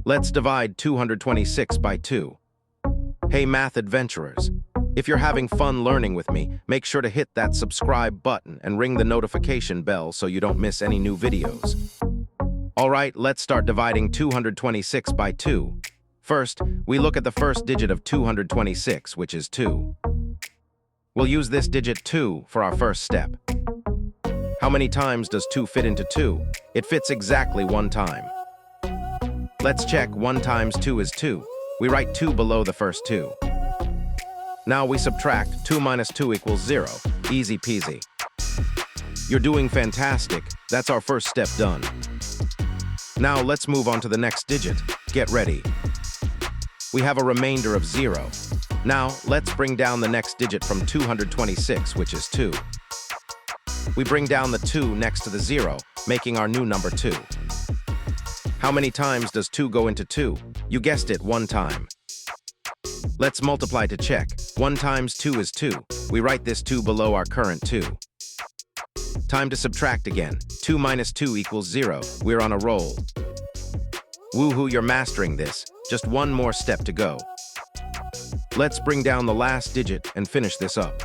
Let's divide 226 by 2. Hey math adventurers, if you're having fun learning with me, make sure to hit that subscribe button and ring the notification bell so you don't miss any new videos. Alright, let's start dividing 226 by 2. First, we look at the first digit of 226, which is 2. We'll use this digit 2 for our first step. How many times does 2 fit into 2? It fits exactly 1 time. Let's check. 1 times 2 is 2. We write 2 below the first 2. Now we subtract. 2 minus 2 equals 0. Easy peasy. You're doing fantastic. That's our first step done. Now let's move on to the next digit. Get ready. We have a remainder of 0. Now let's bring down the next digit from 226, which is 2. We bring down the 2 next to the 0, making our new number 2. How many times does 2 go into 2? You guessed it, 1 time. Let's multiply to check. 1 times 2 is 2. We write this 2 below our current 2. Time to subtract again. 2 minus 2 equals 0. We're on a roll. Woohoo, you're mastering this. Just one more step to go. Let's bring down the last digit and finish this up.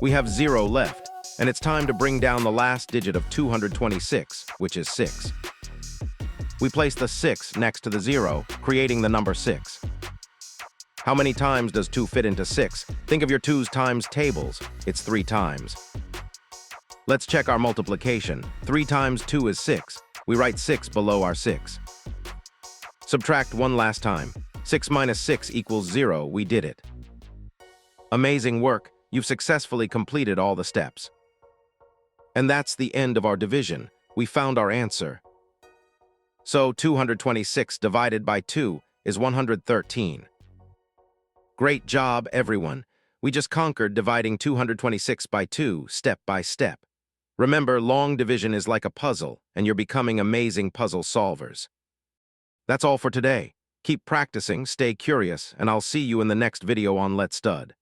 We have 0 left, and it's time to bring down the last digit of 226, which is 6. We place the 6 next to the 0, creating the number 6. How many times does 2 fit into 6? Think of your 2's times tables. It's 3 times. Let's check our multiplication. 3 times 2 is 6. We write 6 below our 6. Subtract one last time. 6 minus 6 equals 0. We did it. Amazing work. You've successfully completed all the steps. And that's the end of our division. We found our answer. So 226 divided by 2 is 113. Great job, everyone. We just conquered dividing 226 by 2 step by step. Remember, long division is like a puzzle, and you're becoming amazing puzzle solvers. That's all for today. Keep practicing, stay curious, and I'll see you in the next video on Let's Stud.